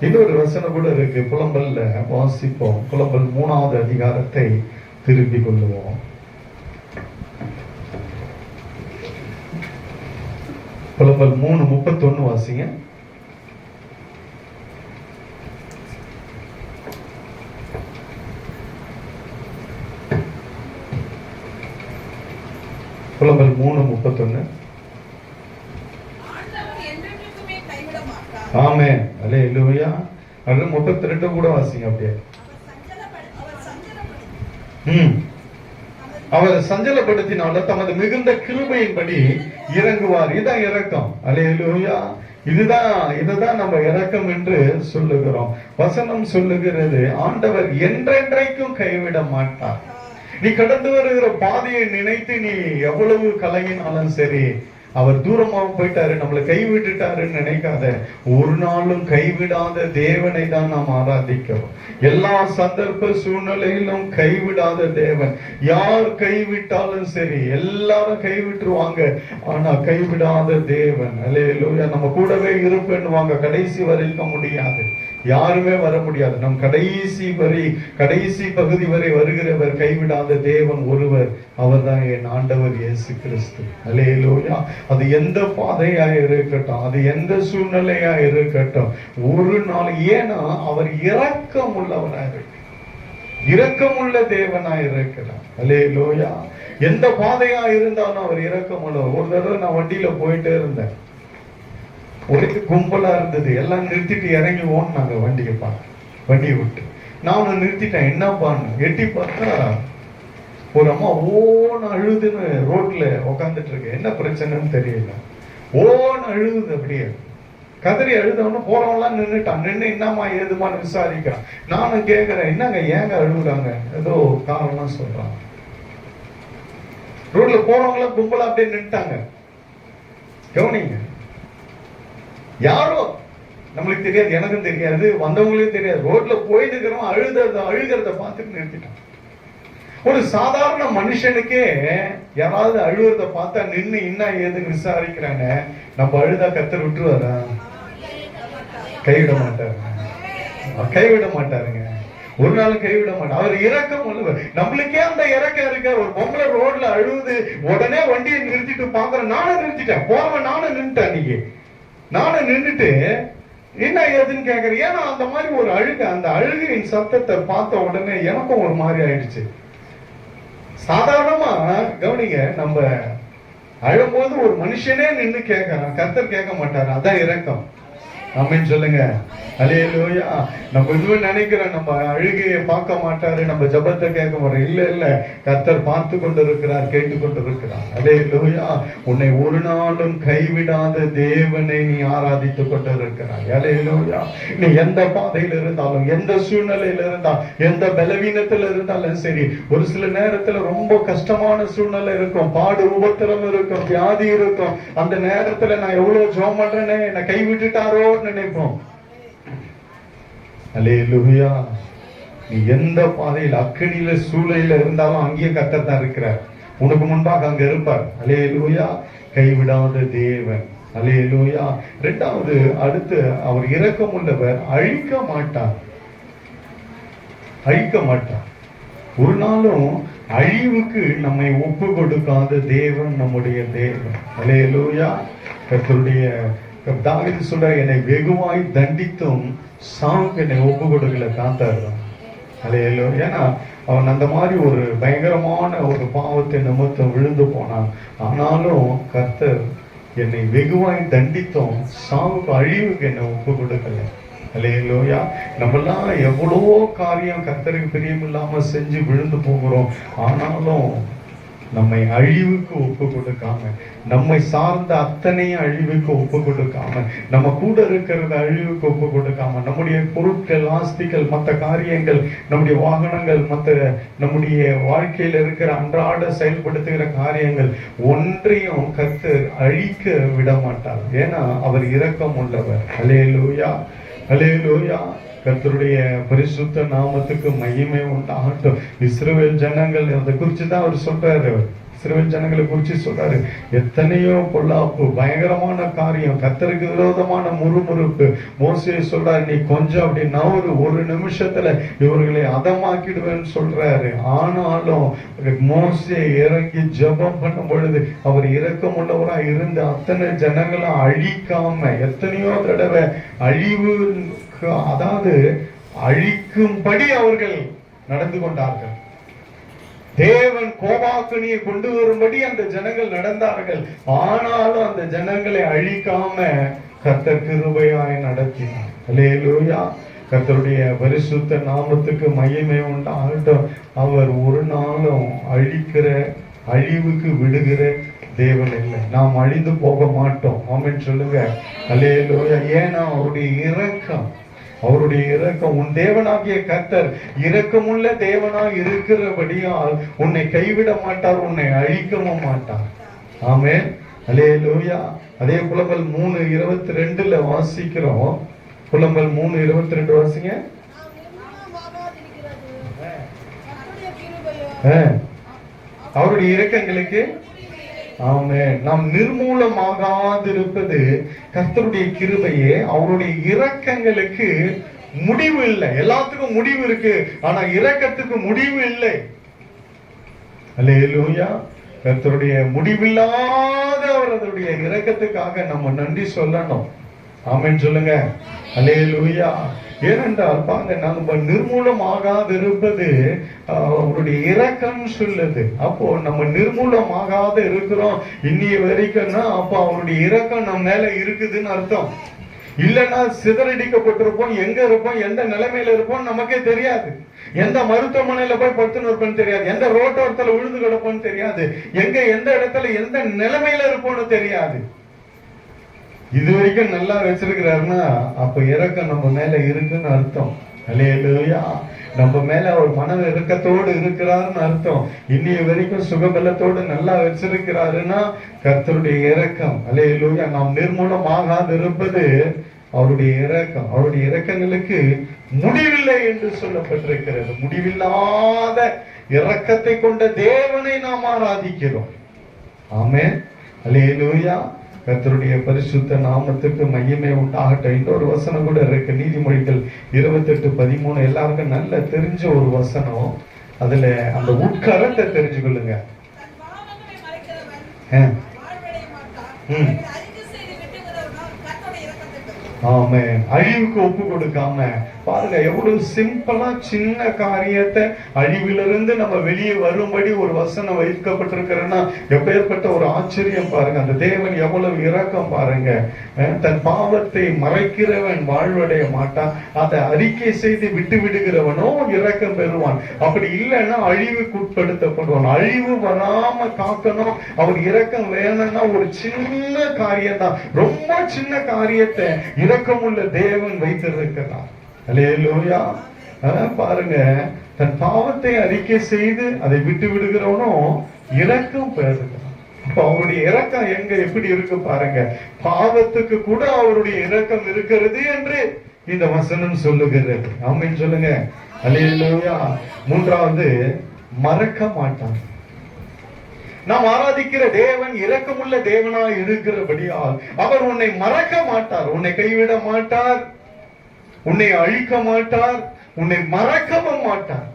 இன்னொரு வசனம் கூட இருக்கு, புலம்பல்ல வாசிப்போம். புலம்பல் 3வது அதிகாரத்தை திருப்பிக் கொள்ளுவோம். புலம்பல் 3:31 வாசிங்க. புலம்பல் 3:31. ஆண்டவர் என்றென்றைக்குமே கைவிட மாட்டார். ஆமென். அல்லேலூயா. அது 32 கூட வாசிங்க அப்படியே. அவர் சஞ்சலப்படுத்தினால தமது மிகுந்த கிருபையின்படி இறங்குவார். இதுதான் இரக்கம். அல்லேலூயா. இதுதான் நம்ம இரக்கம் என்று சொல்லுகிறோம். வசனம் சொல்லுகிறது, ஆண்டவர் என்றென்றைக்கும் கைவிட மாட்டார். நீ கடந்து வருகிற பாதையை நினைத்து நீ எவ்வளவு கலங்கினாலும் சரி, அவர் தூரமாக போயிட்டாரு, நம்மளை கைவிட்டுட்டாருன்னு நினைக்காத. ஒரு நாளும் கைவிடாத தேவனை தான் நாம் ஆராதிக்கிறோம். எல்லா சந்தர்ப்ப சூழ்நிலையிலும் கைவிடாத தேவன். யார் கைவிட்டாலும் சரி, எல்லாரும் கைவிட்டுருவாங்க, ஆனா கைவிடாத தேவன். அல்லேலூயா. நம்ம கூடவே இருப்பேன்னுவாங்க, கடைசி வரைக்கும் முடியாது, யாருமே வர முடியாது. நம் கடைசி பகுதி வரை வருகிறவர் கைவிடாத தேவன் ஒருவர், அவர்தான் என் ஆண்டவர் இயேசு கிறிஸ்து. அல்லேலூயா. அது எந்த பாதையா இருக்கட்டும், அது எந்த சூழ்நிலையா இருக்கட்டும், ஒரு நாள், ஏன்னா அவர் இரக்கம் உள்ளவனா இருக்கு, இரக்கமுள்ள தேவனா இருக்கிறார். அல்லேலூயா. எந்த பாதையா இருந்தாலும் அவர் இரக்கம் உள்ளவர். ஒரு தடவை நான் வண்டியில போயிட்டே இருந்தேன், ஒரே கும்பலா இருந்தது, எல்லாம் நிறுத்திட்டு இறங்கி ஓடினாங்க வண்டியை விட்டு. நானும் நிறுத்திட்டேன், என்னப்பான்னு எட்டி பார்த்தா ஒரு அம்மா ஓன்னு அழுதுன்னு ரோட்ல உக்காந்துட்டு இருக்கு. என்ன பிரச்சனைன்னு தெரியல, ஓன்னு அழுகுது, அப்படியே கதறி அழுதவன போறவங்களாம் நின்றுட்டான். நின்று என்னம்மா ஏதுமான்னு விசாரிக்கிறான். நானும் கேட்கிறேன், என்னங்க ஏங்க அழுகுறாங்க? ஏதோ காரணம் சொல்றாங்க. ரோட்ல போறவங்களாம் கும்பலா அப்படியே நின்ட்டாங்க. கவனிங்க, யாரோ நம்மளுக்கு தெரியாது, எனக்கும் தெரியாது, வந்தவங்களுக்கும் தெரியாது. ரோட்ல போயிட்டு இருக்கிறோம், அழுகிறத பார்த்துட்டு நிறுத்திட்டான். ஒரு சாதாரண மனுஷனுக்கே யாராவது அழுகிறத பார்த்தா நின்று என்ன ஏதுன்னு விசாரிக்கிறாங்க. நம்ம அழுதா கர்த்தர் விட்டுருவாரா? கைவிட மாட்டாருங்க. ஒரு நாள் கைவிட மாட்டார். அவர் இரக்கம் உள்ளவர். நம்மளுக்கே அந்த இரக்கம் இருக்க. ஒரு பொம்பளை ரோட்ல அழுது உடனே வண்டியை நிறுத்திட்டு பாக்குறேன். நானும் நிறுத்திட்டேன், போவேன், நானும் நின்றுட்டேன். அன்னைக்கு நானும் நின்றுட்டு என்ன ஏதுன்னு கேக்குறேன். ஏன்னா அந்த மாதிரி ஒரு அந்த அழுகையின் சத்தத்தை பார்த்த உடனே எனக்கும் ஒரு மாதிரி ஆயிடுச்சு. சாதாரணமா கவனிங்க, நம்ம அழும்போது ஒரு மனுஷனே நின்று கேட்கறான், கர்த்தர் கேட்க மாட்டாரு. அதான் இரக்கம். ஆமென் சொல்லுங்க. அல்லேலூயா. நம்ம இதுவும் நினைக்கிறோம், நம்ம அழுகையை பார்க்க மாட்டாரு, நம்ம ஜபத்தை கேட்க மாட்டோம். இல்ல, கர்த்தர் பார்த்து கொண்டிருக்கிறார், கேட்டுக்கொண்டிருக்கிறார். அல்லேலூயா. உன்னை ஒரு நாளும் கைவிடாத தேவனை நீ ஆராதித்துக் கொண்டிருக்கிறாய். அல்லேலூயா. நீ எந்த பாதையில் இருந்தாலும், எந்த சூழ்நிலையில இருந்தாலும், எந்த பலவீனத்தில் இருந்தாலும் சரி, ஒரு சில நேரத்துல ரொம்ப கஷ்டமான சூழ்நிலை இருக்கும், பாடு உபத்திரம் இருக்கும், வியாதி இருக்கும். அந்த நேரத்துல நான் எவ்வளவு ஜெபம் பண்றேனே, என்னை கைவிட்டுட்டாரோன்னு நினைப்போம். அல்லேலூயா. நீ எந்த பாதையில் அக்கடியில சூழலில் இருந்தாலும் அங்கேயே கர்த்தர் தான் இருக்கிறார். உனக்கு முன்பாக அங்க இருப்பார். அல்லேலூயா. கைவிடாத தேவன். அல்லேலூயா. இரண்டாவது, அடுத்து அவர் இரக்கம் உள்ளவர், அழிக்க மாட்டார். ஒரு நாளும் அழிவுக்கு நம்மை ஒப்பு கொடுக்காத தேவன் நம்முடைய தேவன். அல்லேலூயா. கர்த்தருடைய தாவீது சொல்ற, என்னை வெகுவாய் தண்டித்தும் சாவுக்கு என்னை ஒப்பு கொடுக்கல காத்தாரு. அல்லேலூயா. ஏன்னா அவன் அந்த மாதிரி ஒரு பயங்கரமான ஒரு பாவத்தை நிமித்தம் விழுந்து போனான். ஆனாலும் கர்த்தர் என்னை வெகுவாய் தண்டித்தும் சாவுக்கு அழிவுக்கு என்னை ஒப்பு கொடுக்கல. அல்லேலூயா. நம்மெல்லாம் எவ்வளவோ காரியம் கர்த்தருக்கு பிரியமில்லாம செஞ்சு விழுந்து போகிறோம். ஆனாலும் நம்மை அழிவுக்கு ஒப்பு கொடுக்காம, நம்மை சார்ந்த அத்தனையும் அழிவுக்கு ஒப்பு கொடுக்காம, நம்ம கூட இருக்கிறத அழிவுக்கு ஒப்பு கொடுக்காம, நம்முடைய பொருட்கள், ஆஸ்திகள், மற்ற காரியங்கள், நம்முடைய வாகனங்கள், மற்ற நம்முடைய வாழ்க்கையில் இருக்கிற அன்றாட செயல்படுத்துகிற காரியங்கள் ஒன்றையும் கர்த்தர் அழிக்க விட மாட்டார். ஏன்னா அவர் இரக்கம் உள்ளவர். அல்லேலூயா. அல்லேலூயா. கர்த்தருடைய பரிசுத்த நாமத்துக்கு மகிமை உண்டாகட்டும். இஸ்ரவேல் ஜனங்கள் அதை குறிச்சு தான் அவர் சொல்றாரு. இஸ்ரவேல் ஜனங்களை குறிச்சு சொல்றாரு. எத்தனையோ பொல்லாப்பு, பயங்கரமான காரியம், கர்த்தருக்கு விரோதமான முறுமுறுப்பு. மோசே சொல்றாரு, நீ கொஞ்சம் அப்படின்னா ஒரு நிமிஷத்துல இவர்களை அதமாக்கிடுவேன்னு சொல்றாரு. ஆனாலும் மோசே இறங்கி ஜெபம் பண்ணும் பொழுது அவர் இரக்கம் உள்ளவராக இருந்து அத்தனை ஜனங்களை அழிக்காம, எத்தனையோ தடவை அழிவு, அதாவது அழிக்கும்படி அவர்கள் நடந்து கொண்டார்கள். தேவன் கோபாக்கினியை கொண்டு வரும்படி அந்த ஜனங்கள் நடந்தார்கள். ஆனாலும் அந்த ஜனங்களை அழிக்காம கர்த்தர் கிருபையாய் நடத்தினார். அல்லேலூயா. கர்த்தருடைய பரிசுத்த நாமத்துக்கு மகிமை உண்டாகட்டும். அவர் ஒரு நாளும் அழிவுக்கு விடுகிற தேவன் இல்லை. நாம் அழிந்து போக மாட்டோம். ஆமென் சொல்லுங்க. அல்லேலூயா. ஏன்னா அவருடைய இரக்கம் உன் தேவனாகிய கர்த்தர் இரக்கமுள்ள தேவனாய் இருக்கிறபடியால் உன்னை கைவிட மாட்டார், உன்னை அழிக்கவும் மாட்டார். ஆமென். அல்லேலூயா. அதே புலம்பல் 3:22 வாசிக்கிறோம். புலம்பல் 3:22 வாசிங்க. அவருடைய இரக்கங்களுக்கு ஆமென். நாம் நிர்மூலமாகாதிருப்பது கர்த்தருடைய கிருபையே. அவருடைய இரக்கங்களுக்கு முடிவு இல்லை. எல்லாத்துக்கும் முடிவு இருக்கு, ஆனா இரக்கத்துக்கு முடிவு இல்லை. அல்லேலூயா. கர்த்தருடைய முடிவில்லாத அவருடைய இரக்கத்துக்காக நம்ம நன்றி சொல்லணும். ஆமென் சொல்லுங்க. அல்லேலூயா. ஏனென்றால் பாருங்க, நம்ம நிர்மூலமாகாது இருப்பது அவருடைய இரக்கம் சொல்லுது. அப்போ நம்ம நிர்மூலமாகாத இருக்கிறோம் இன்னைய வரைக்கும்னா அப்போ அவருடைய இரக்கம் நம்ம மேல இருக்குதுன்னு அர்த்தம். இல்லைன்னா சிதறடிக்கப்பட்டிருப்போம், எங்க இருப்போம், எந்த நிலைமையில இருப்போம் நமக்கே தெரியாது. எந்த மருத்துவமனையில போய் படுத்துன்னு இருப்போம்னு தெரியாது, எந்த ரோட்டோரத்துல விழுந்து கிடப்போம்னு தெரியாது, எந்த இடத்துல எந்த நிலைமையில இருப்போம்னு தெரியாது. இது வரைக்கும் நல்லா வச்சிருக்கிறாருன்னா அப்ப இரக்கம் நம்ம மேல இருக்குன்னு அர்த்தம். அல்லேலூயா. நம்ம மேல அவர் மன இரக்கத்தோடு இருக்கிறாருன்னு அர்த்தம். இன்னைய வரைக்கும் சுகபலத்தோடு நல்லா வச்சிருக்கிறாருன்னா கர்த்தருடைய இரக்கம். அல்லேலூயா. நாம் நிர்மூலமாகாது இருப்பது அவருடைய இரக்கங்களுக்கு முடிவில்லை என்று சொல்லப்பட்டிருக்கிறது. முடிவில்லாத இரக்கத்தை கொண்ட தேவனை நாம் ஆராதிக்கிறோம். ஆமென், அல்லேலூயா. கர்த்தருடைய பரிசுத்த நாமத்துக்கு மகிமை உண்டாகட்டும். இன்னொரு வசனம் கூட இருக்கு, நீதிமொழிகள் 28:13. எல்லாருக்கும் நல்ல தெரிஞ்ச ஒரு வசனம். அதுல அந்த உட்கரத்தை தெரிஞ்சு கொள்ளுங்க. ஆமென். அழிவுக்கு ஒப்பு கொடுக்காம பாருங்க, எவ்வளவு சிம்பிளா சின்ன காரியத்தை அழிவிலிருந்து நம்ம வெளியே வரும்படி ஒரு வசனம் வைக்கப்பட்டிருக்கிறன்னா எப்பேற்பட்ட ஒரு ஆச்சரியம் பாருங்க. அந்த தேவன் எவ்வளவு இரக்கம் பாருங்க. தன் பாவத்தை மறைக்கிறவன் வாழ்வடைய மாட்டான், அதை அறிக்கை செய்து விட்டு விடுகிறவனோ இரக்கம் பெறுவான். அப்படி இல்லைன்னா அழிவுக்கு உட்படுத்தப்படுவான். அழிவு வராம காக்கணும், அவர் இரக்கம் வேணும்னா ஒரு சின்ன காரியம் தான், ரொம்ப சின்ன காரியத்தை இரக்கமுள்ள தேவன் வைத்திருக்கிறார். அல்லேலூயா. பாருங்க, தன் பாவத்தை அறிக்கை செய்து அதை விட்டு விடுகிறவனும் இரக்கம் பெறுகிறான். அப்ப அவருடைய இரக்கம் எங்க எப்படி இருக்கு பாருங்க. பாவத்துக்கு கூட அவருடைய இரக்கம் இருக்கிறது என்று இந்த வசனம் சொல்லுகிறது. ஆமென் சொல்லுங்க. அல்லேலூயா. மூன்றாவது, மறக்க மாட்டான். நாம் ஆராதிக்கிற தேவன் இரக்கமுள்ள தேவனாய் இருக்கிறபடியால் அவர் உன்னை மறக்க மாட்டார், உன்னை கைவிட மாட்டார், உன்னை அழிக்க மாட்டார், உன்னை மறக்கவும் மாட்டார்.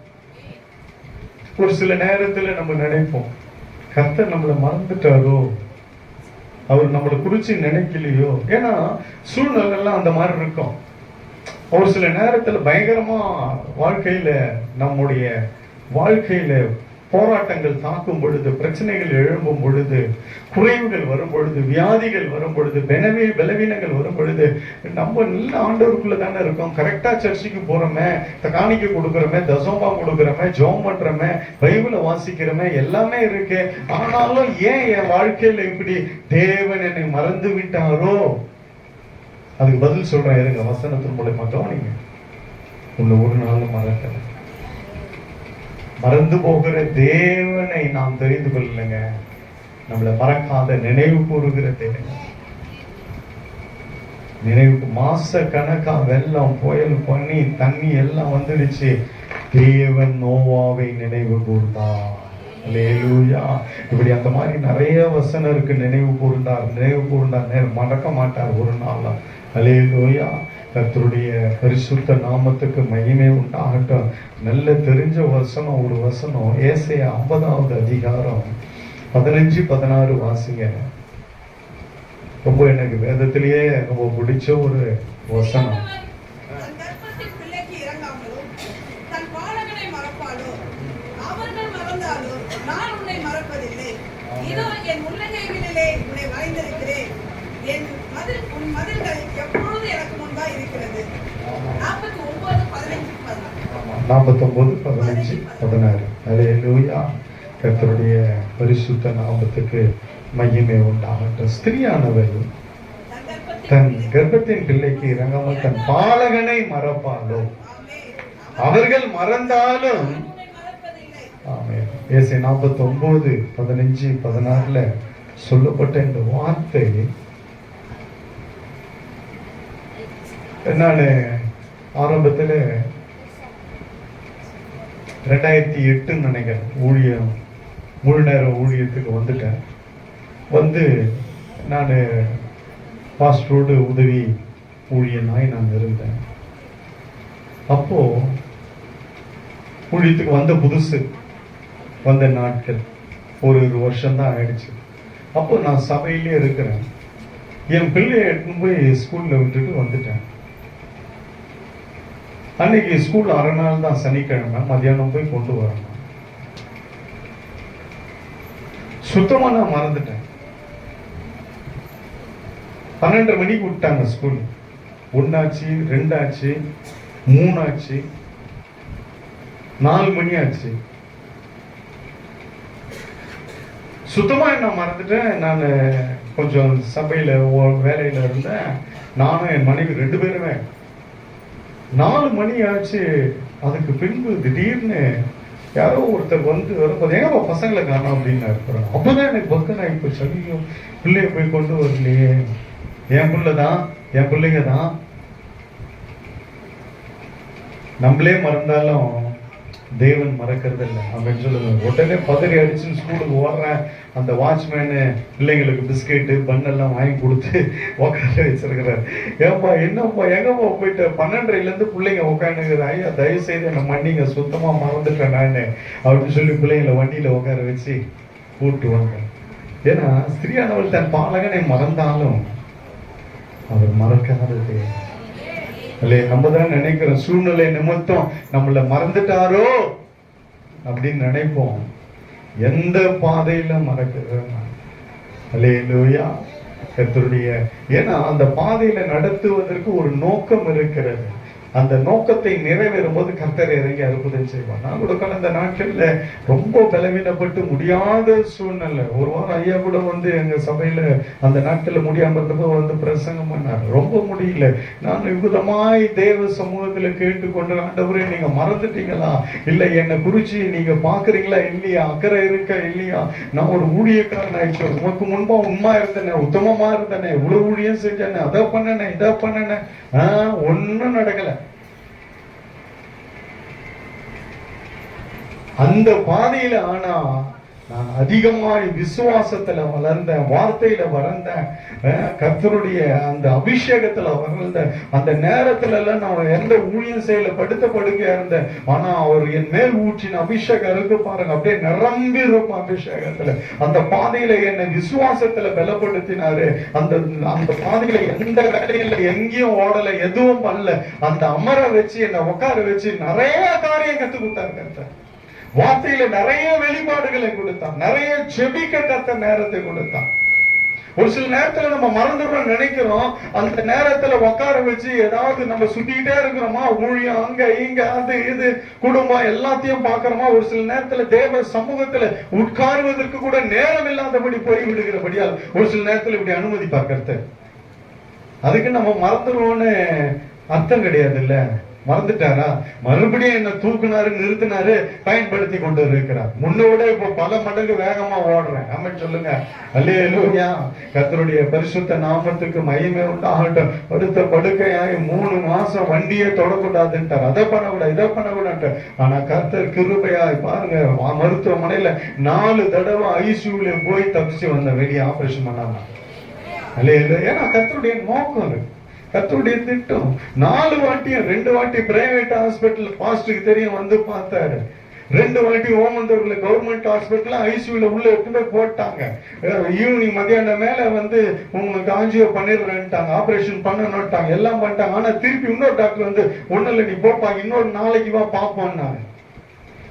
ஒரு சில நேரத்துல நம்ம நினைப்போம், கர்த்தர் நம்மளை மறந்துட்டாரோ, அவர் நம்மளை குறிச்சு நினைக்கலையோ. ஏன்னா சூழ்நிலை எல்லாம் அந்த மாதிரி இருக்கும். ஒரு சில நேரத்துல பயங்கரமா வாழ்க்கையில, நம்முடைய வாழ்க்கையில போராட்டங்கள் தாக்கும் பொழுது, பிரச்சனைகள் எழும்பும் பொழுது, குறைவுகள் வரும் பொழுது, வியாதிகள் வரும் பொழுது, பலவீனங்கள் வரும் பொழுது, நம்ம நல்ல ஆண்டவருக்குள்ள தானே இருக்கோம். கரெக்டா சர்ச்சுக்கு போறோமே, காணிக்கை கொடுக்கறோமே, தசோமா கொடுக்கறோமே, ஜெபம் பண்றோமே, பைபிளை வாசிக்கிறோமே, எல்லாமே இருக்கு. ஆனாலும் ஏன் என் வாழ்க்கையில இப்படி தேவன் என்னை மறந்து விட்டாரோ? அதுக்கு பதில் சொல்றேன் இருங்க, வசனத்தின் மூலமா கவனிங்க. உன்னை ஒரு நாள் மறக்கல. மறந்து போகிற தேவனை நாம் தெரிந்து கொள்ளலங்க. நம்மளை மறக்காத நினைவு கூறுகிற தேவன். நினைவுக்கு மாச கணக்கா வெள்ளம் புயல் பண்ணி தண்ணி எல்லாம் வந்துடுச்சு, தேவன் நோவாவை நினைவு கூர்ந்தார். அல்லேலூயா. இப்படி அந்த மாதிரி நிறைய வசனம் இருக்கு. நினைவு கூர்ந்தார், மறக்க மாட்டார் ஒரு நாள். அல்லேலூயா. கர்த்தருடைய பரிசுத்த நாமத்துக்கு மகிமை உண்டாகட்டும். நல்ல தெரிஞ்ச வசனம் ஒரு வசனம், ஏசாயா 50வது அதிகாரம் 15-16 வாசிங்க. ரொம்ப எனக்கு வேதத்திலேயே ரொம்ப பிடிச்ச ஒரு வசனம். உன் மதில்கள் எப்பொழுது எனக்கு முன்பாக இருக்கிறது. 49:15-16. அல்லேலூயா. கர்த்தருடைய பரிசுத்த நாமத்துக்கு மகிமை உண்டாகட்டும். ஸ்திரியானவள் தன் கர்ப்பத்தின் பிள்ளைக்கு இறங்காமல் தன் பாலகனை மறப்பாளோ? அவர்கள் மறந்தாலும். ஆமென். ஏசாயா 49:15-16 சொல்லப்பட்ட இந்த வார்த்தை நான் ஆரம்பத்தில் 2008 நினைக்கிறேன் முழு நேர ஊழியத்துக்கு வந்துட்டேன். வந்து நான் பாஸ்டரோடு உதவி ஊழியனாய் நான் இருந்தேன். அப்போ ஊழியத்துக்கு வந்த புதுசு, வந்த நாட்கள் ஒரு வருஷம்தான் ஆயிடுச்சு. அப்போ நான் சபையிலே இருக்கிறேன். என் பிள்ளைய எடுத்துன்னு போய் ஸ்கூல்ல விட்டுட்டு வந்துட்டேன். அன்னைக்கு ஸ்கூல் அரை நாள் தான், சனிக்கிழமை மதியானம் போய் கொண்டு வரணும். சுத்தமா நான் மறந்துட்டேன். 12:30 மணிக்கு விட்டாங்க ஸ்கூல். 1 ஆச்சு, 2 ஆச்சு, 3 ஆச்சு, 4 மணி ஆச்சு. சுத்தமா நான் மறந்துட்டேன். நான் கொஞ்சம் சபையில வேலையில இருந்தேன். நானும் என் மனைவி 2 பேருமே. 4 மணி ஆச்சு. அதுக்கு பின்பு திடீர்னு யாரோ ஒருத்தர் வந்து வரும்போது, ஏங்க பசங்களை காணோம் அப்படின்னு இருக்கிறோம். அப்பதான் எனக்கு பக்கம் இப்போ சொல்லியும் பிள்ளைய போய் கொண்டு வரலையே. என் பிள்ளைங்க தான் நம்மளே மறந்தாலும் தேவன் மறக்கிறது இல்லை அப்படின்னு சொல்லுங்க. உடனே பதறி அடிச்சுன்னு ஸ்கூலுக்கு ஓடுறேன். அந்த வாட்ச்மேனு பிள்ளைங்களுக்கு பிஸ்கெட்டு பண்ணெல்லாம் வாங்கி கொடுத்து உட்கார வச்சிருக்கிறார். ஏப்பா என்னப்பா எங்கப்பா போயிட்டு 12:30 பிள்ளைங்க உட்காந்துக்குது. ஐயா தயவு செய்து என்ன மன்னிங்க, சுத்தமா மறந்துட்டேன் நான் அப்படின்னு சொல்லி பிள்ளைங்களை வண்டியில உட்கார வச்சு கூப்பிட்டு வாங்க. ஏன்னா ஸ்திரியானவள் தன் பாலகனை மறந்தாலும் அவர் மறக்காதது இல்லையே. நம்ம தான் நினைக்கிறோம் சூழ்நிலை நிமித்தம் நம்மள மறந்துட்டாரோ அப்படின்னு நினைப்போம். எந்த பாதையில மறக்கிறோம் அல்லேலூயா கர்த்தருடைய. ஏன்னா அந்த பாதையில நடத்துவதற்கு ஒரு நோக்கம் இருக்கிறது. அந்த நோக்கத்தை நிறைவேறும் போது கர்த்தர் இறங்கி அற்புதம் செய்வார். நான் கூட கடந்த நாட்கள்ல ரொம்ப பலவீனப்பட்டு முடியாத சூழ்நிலை. ஒரு வாரம் ஐயா கூட வந்து எங்க சபையில அந்த நாட்கள்ல முடியாம இருந்தப்போ வந்து பிரசங்கம் பண்ணார். ரொம்ப முடியல. நான் விதமாய் தேவ சமூகத்துல கேட்டுக்கொண்டு, ஆண்டவரே நீங்க மறந்துட்டீங்களா, இல்ல என்னை குறிச்சு நீங்க பாக்குறீங்களா இல்லையா, அக்கறை இருக்கா இல்லையா, நான் ஒரு ஊழியக்காரன் ஆயிடுச்சு, உனக்கு முன்பா உண்மை இருந்தேனே, உத்தமமா இருந்தேனே, இவ்வளவு ஊழியம் செஞ்சேனே, அதை பண்ணனே இதை பண்ணனே, ஒன்னும் நடக்கல. அந்த பாதையில ஆனா நான் அதிகமாய் விசுவாசத்துல வளர்ந்தேன், வார்த்தையில வளர்ந்தேன், கர்த்தருடைய அந்த அபிஷேகத்துல வளர்ந்தேன். அந்த நேரத்துல எல்லாம் நான் எந்த ஊழியம் செய்யல, படுத்த படுக்கையா இருந்தேன். ஆனா அவர் என் மேல் ஊற்றின அபிஷேகம் இருக்கு பாருங்க, அப்படியே நிரம்பி இருக்கும் அபிஷேகத்துல. அந்த பாதையில என்னை விசுவாசத்துல பலப்படுத்தினாரு. அந்த அந்த பாதையில எந்த வேலையில எங்கேயும் ஓடல, எதுவும் பண்ணல. அந்த அமர வச்சு என்னை உட்கார வச்சு நிறைய காரியம் கத்து கொடுத்தாரு கர்த்தர். வார்த்தையில நிறைய வெளிப்பாடுகளை கொடுத்தான், நிறைய ஜெபிக்க கத்த நேரத்தை கொடுத்தான். ஒரு சில நேரத்துல நம்ம மறந்துடுறோம் நினைக்கிறோம். அந்த நேரத்துல உட்கார வச்சு ஏதாவது நம்ம சுத்திக்கிட்டே இருக்கிறோமா, ஊழியம் அங்க இங்க அது இது குடும்பம் எல்லாத்தையும் பாக்குறோமா. ஒரு சில நேரத்துல தேவ சமூகத்துல உட்காருவதற்கு கூட நேரம் இல்லாதபடி போய் விடுகிறபடியால் ஒரு சில நேரத்துல இப்படி அனுமதி பார்க்கறது. அதுக்கு நம்ம மறந்துடுவோம்னு அர்த்தம் கிடையாது இல்ல. மறந்துட்டாரா, மறுபடியும் என்ன தூக்குனாரு, நிறுத்தினாரு, பயன்படுத்தி கொண்டு இருக்கிறார். முன்னோட இப்ப பல மடங்கு வேகமா ஓடுறேன். ஆமென் சொல்லுங்க. அல்லேலூயா. கர்த்தருடைய பரிசுத்த நாமத்துக்கு மகிமை உண்டாகட்டும். படுத்த படுக்கையாய் 3 மாசம் வண்டியே தொடக்கூடாதுன்ட்டார். அதை பண்ணக்கூடாது, இதை பண்ணக்கூடாது. ஆனா கர்த்தர் கிருபையாய் பாருங்க, மருத்துவமனையில 4 தடவை ஐசியூல போய் தப்பிச்சு வந்த, வெளியே ஆபரேஷன் பண்ணாம. அல்லேலூயா. ஏன்னா கர்த்தருடைய நோக்கம் இருக்கு, கர்த்தருடைய திட்டம். 4 வாட்டியும் 2 வாட்டி பிரைவேட் ஹாஸ்பிட்டல் பாஸ்டருக்கு தெரியும் வந்து பார்த்தாரு. 2 வாட்டி ஓமந்தூர்ல கவர்மெண்ட் ஹாஸ்பிட்டல் ஐசியூல உள்ள எடுத்து போய் போட்டாங்க. ஈவினிங் மத்தியானம் மேல வந்து உங்களுக்கு ஆஞ்சியோ பண்ணிடுறேன்ட்டாங்க, ஆபரேஷன் பண்ணணும்ட்டாங்க, எல்லாம் பண்ணிட்டாங்க. ஆனா திருப்பி இன்னொரு டாக்டர் வந்து ஒண்ணு இல்லை நீ போப்பா, இன்னொரு நாளைக்கு வா பாப்போம்னாங்க.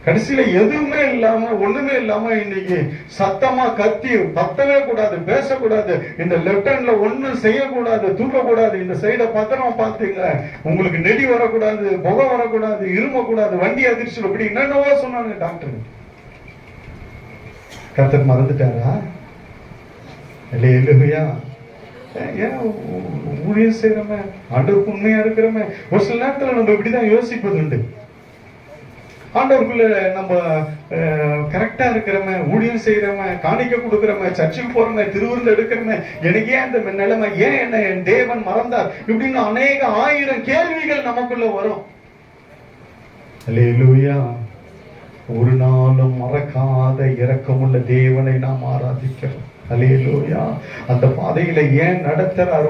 கடைசியில எதுவுமே இல்லாம ஒண்ணுமே இல்லாம இன்னைக்கு சத்தமா கத்தி பத்தவே கூடாது, பேசக்கூடாது, இந்த லெப்ட் ஹேண்ட்ல ஒண்ணும் செய்யக்கூடாது, தூக்கக்கூடாது, இந்த சைட பத்திரமா பாத்துங்க, உங்களுக்கு நெடி வரக்கூடாது, புகை வரக்கூடாது, இருமக்கூடாது, வண்டி அதிர்ச்சி, அப்படி என்னென்னவோ சொன்னாங்க டாக்டர். கர்த்தர் மறந்துட்டாரா? இல்லையா? ஏன் ஊழியம் செய்யறமே, ஆண்டவருக்கு உண்மையா இருக்கிறோமே. ஒரு சில நேரத்துல நம்ம இப்படிதான் யோசிப்பது உண்டு. ஆண்டவருக்குள்ள நம்ம கரெக்டா இருக்கிறோமே, ஊழியம் செய்யறோமே, காணிக்க கொடுக்கிறோமே, சர்ச்சுக்கு போறோமே, திருவிருந்து எடுக்கிறோமே, எனக்கு ஏன் இந்த நிலைமை, ஏன் என்ன என் தேவன் மறந்தார், இப்படின்னு அநேக 1000 கேள்விகள் நமக்குள்ள வரும். அல்லேலூயா. ஒரு நாளும் மறக்காத இரக்கமுள்ள தேவனை நாம் ஆராதிக்கிறோம். அல்லேலூயா. அந்த பாதையில ஏன் நடத்துறாரு,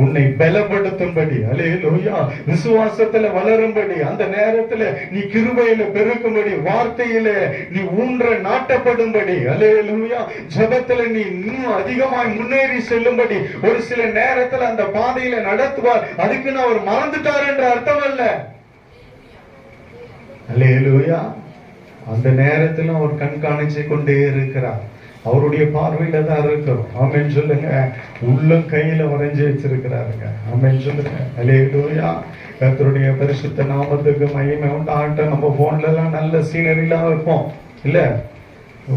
உன்னை பலப்படுத்தும்படி, அல்லேலூயா, விசுவாசத்துல வளரும்படி, அந்த நேரத்துல நீ கிருபையில பெருக்கும்படி, வார்த்தையில நீ ஊன்ற நாட்டப்படும்படி, அல்லேலூயா, ஜெபத்துல நீ இன்னும் அதிகமாய் முன்னேறி செல்லும்படி ஒரு சில நேரத்துல அந்த பாதையில நடத்துவார். அதுக்குன்னு அவர் மறந்துட்டார் என்ற அர்த்தம் அல்ல. அல்லேலூயா. அந்த நேரத்துல அவர் கண்காணிச்சு கொண்டே இருக்கிறார். அவருடைய பார்வையில தான் இருக்கிறோம். ஆமென் சொல்லுங்க. உள்ளம் கையில வரைஞ்சு வச்சிருக்கிறாருங்க. ஆமென் சொல்லுங்க. அல்லேலூயா. கர்த்தருடைய பரிசுத்த நாமத்துக்கு மகிமை உண்டாகட்டும். நம்ம போன்ல எல்லாம் நல்ல சீனரிலாம் வைப்போம் இல்ல,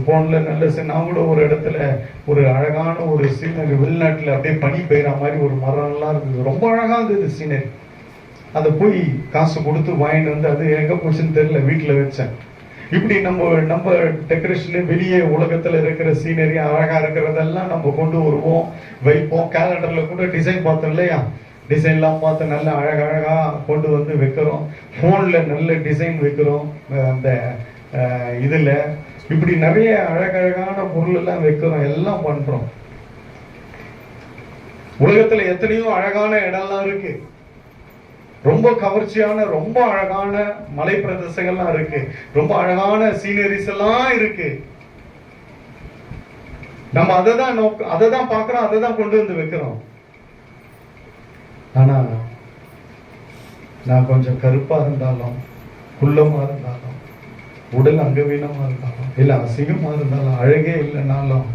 போன்ல நல்ல நான் கூட ஒரு இடத்துல ஒரு அழகான ஒரு சீனரி, வெளிநாட்டுல அப்படியே பனி பெய்யற மாதிரி ஒரு மரம் எல்லாம் இருக்குது, ரொம்ப அழகா இருந்தது சீனரி. அதை போய் காசு கொடுத்து வாங்கிட்டு வந்து அது எங்க போச்சுன்னு தெரியல, வீட்டுல வச்சேன். இப்படி நம்ம டெக்கரேஷன் வெளியே உலகத்துல இருக்கிற சீனரி அழகா இருக்கிறதெல்லாம் நம்ம கொண்டு வருவோம், வைப்போம். கேலண்டர்ல கூட டிசைன் பார்த்தோம் இல்லையா, டிசைன்லாம் பார்த்து நல்ல அழகழகா கொண்டு வந்து வைக்கிறோம். ஃபோனில் நல்ல டிசைன் வைக்கிறோம். அந்த இதில் இப்படி நிறைய அழகழகான பொருள் எல்லாம் வைக்கிறோம், எல்லாம் பண்றோம். உலகத்துல எத்தனையோ அழகான இடம்லாம் இருக்கு, ரொம்ப கவர்ச்சியான ரொம்ப அழகான மலை பிரதேசங்கள்லாம் இருக்கு, ரொம்ப அழகான சீனரிஸ் எல்லாம் இருக்கு. நம்ம அதை தான் பார்க்கிறோம், அதை தான் கொண்டு வந்து வைக்கிறோம். ஆனா நான் கொஞ்சம் கருப்பா இருந்தாலும், குள்ளமா இருந்தாலும், உடல் அங்கவீனமா இருந்தாலும், இல்ல அசிங்கமா இருந்தாலும், அழகே இல்லைனாலும்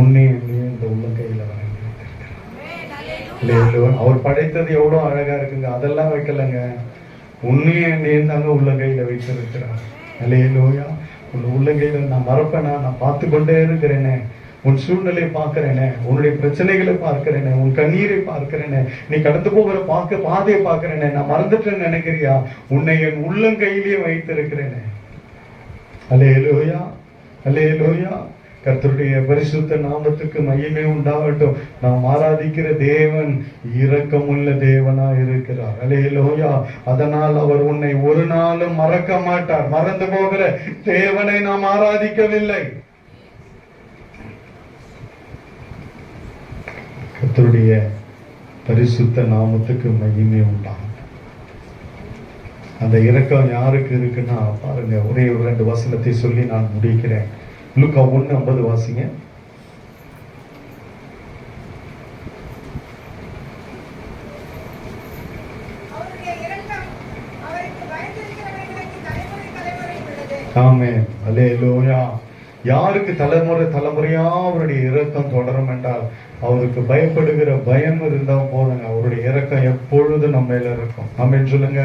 உன்னை இந்த உள்ளங்கையில வணங்கி வைத்திருக்கிறார். அவர் படைத்தது எவ்வளவு அழகா இருக்குங்க, அதெல்லாம் வைக்கலங்க, உன்னையே தாங்க உள்ளங்கையில வைத்திருக்கிறார். அல்லேலூயா. உன் உள்ளங்கையில நான் மறப்பேனா? நான் பார்த்து கொண்டே இருக்கிறேனே, உன் சூழ்நிலையை பார்க்கிறேனே, உன்னுடைய பிரச்சனைகளை பார்க்கிறேனே, உன் கண்ணீரை பார்க்கிறேனே, நீ கடந்து போகிற பாதையை பார்க்கிறேனே, நான் மறந்துட்டேன்னு நினைக்கிறியா? உன்னை என் உள்ளங்கையிலேயே வைத்திருக்கிறேனே. அல்லேலூயா, அல்லேலூயா. கர்த்தருடைய பரிசுத்த நாமத்துக்கு மகிமை உண்டாகட்டும். நாம் ஆராதிக்கிற தேவன் இரக்கமுள்ள தேவனா இருக்கிறார். அல்லேலூயா. அதனால் அவர் உன்னை ஒரு நாளும் மறக்க மாட்டார். மறந்து போகிற தேவனை நாம் ஆராதிக்கவில்லை. கர்த்தருடைய பரிசுத்த நாமத்துக்கு மகிமை உண்டாகும். அந்த இரக்கம் யாருக்கு இருக்குன்னா பாருங்க, ஒரே ஒரு 2 வசனத்தை சொல்லி நான் முடிக்கிறேன். லூக்கா 1:50 வாசிங்க. ஆமென். அல்லேலூயா. யாருக்கு தலைமுறை தலைமுறையா அவருடைய இரக்கம் தொடரும் என்றால், அவருக்கு பயப்படுகிற பயம் இருந்தா போதுங்க, அவருடைய இரக்கம் எப்பொழுதும் நம்ம மேல இருக்கும். ஆமென் சொல்லுங்க.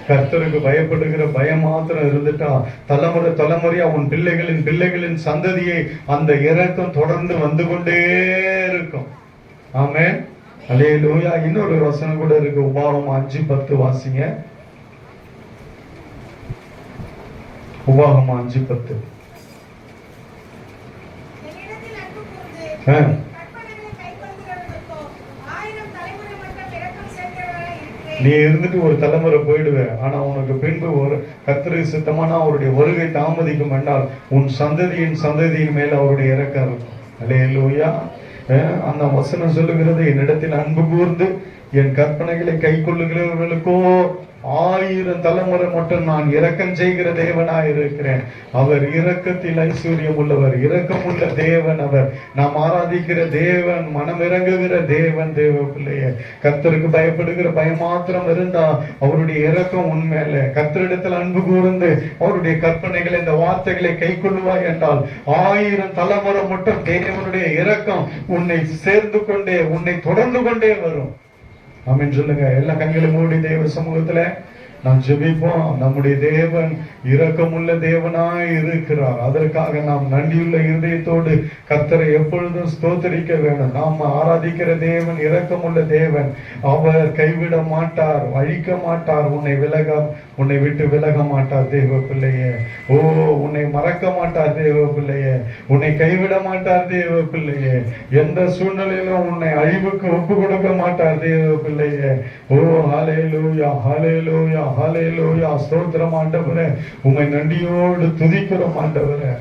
கர்த்தருக்கு பயப்படுகிற பயம் மாத்திரம் இருந்துட்டா, தலைமுறை தலைமுறையா உன் பிள்ளைகளின் பிள்ளைகளின் சந்ததியை அந்த இரக்கம் தொடர்ந்து வந்து கொண்டே இருக்கும். ஆமென். அல்லேலூயா. இன்னொரு வசனம் கூட இருக்கு, உபாகமம் 5:10 வாசிங்க. உபாகமம் 5:10. நீ இருந்துட்டு ஒரு தலைமுறை போயிடுவ, ஆனா உனக்கு பின்பு ஒரு கர்த்தருக்கு சித்தமான அவருடைய வருகை தாமதிக்கும் என்றால் உன் சந்ததியின் மேல அவருடைய இரக்கம் இருக்கும். அல்லேலூயா. அந்த வசனம் சொல்லுகிறது, என்னிடத்தில் அன்பு கூர்ந்து என் கற்பனைகளை கை கொள்ளுகிறவர்களுக்கோ 1000 தலைமுறை மட்டும் நான் இரக்கம் செய்கிற தேவனாய் இருக்கிறேன். அவர் இரக்கத்தில் ஐஸ்வர்யம் உள்ளவர், இரக்கம் உள்ள தேவன் அவர். நாம் ஆராதிக்கிற தேவன் மனம் இறங்குகிற தேவன். தேவ பிள்ளைய, கர்த்தருக்கு பயப்படுகிற பயம் மாத்திரம் இருந்தா அவருடைய இரக்கம் உண்மையில, கர்த்தரிடத்தில் அன்பு கூர்ந்து அவருடைய கற்பனைகளை இந்த வார்த்தைகளை கை கொள்ளுவாய் என்றால் 1000 தலைமுறை மட்டும் தேவனுடைய இரக்கம் உன்னை சேர்ந்து கொண்டே உன்னை தொடர்ந்து கொண்டே வரும். ஆமென் சொல்லுங்க. எல்லா கண்களை மூடி தேவ சமூகத்துல நாம் ஜெபிப்போம். நம்முடைய தேவன் இரக்கமுள்ள தேவனாய் இருக்கிறார். அதற்காக நாம் நன்றியுள்ள இருதயத்தோடு கர்த்தரை எப்பொழுதும் ஸ்தோத்திரிக்க வேண்டும். நாம் ஆராதிக்கிற தேவன் இரக்கமுள்ள தேவன். அவர் கைவிட மாட்டார், அழிக்க மாட்டார், உன்னை விட்டு விலக மாட்டார். தேவ பிள்ளையே, ஓ உன்னை மறக்க மாட்டார். தேவ பிள்ளையே, உன்னை கைவிட மாட்டார். தேவ பிள்ளையே, எந்த சூழ்நிலையிலும் உன்னை அழிவுக்கு ஒப்பு கொடுக்க மாட்டார். தேவ பிள்ளையே, ஓ ஹல்லேலூயா, ஹல்லேலூயா, ஹல்லேலூயா. ஸ்தோத்திரம் ஆண்டவரே, உம்மை நன்றியோடு துதிக்கிறோம் ஆண்டவரே.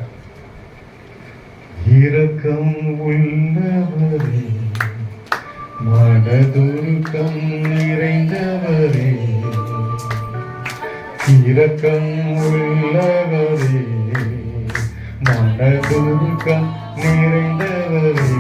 இரக்கம் உள்ளவரே, மனதுருக்கம் நிறைந்தவரே, இரக்கம் உள்ளவரே, மனதுருக்கம் நிறைந்தவரே,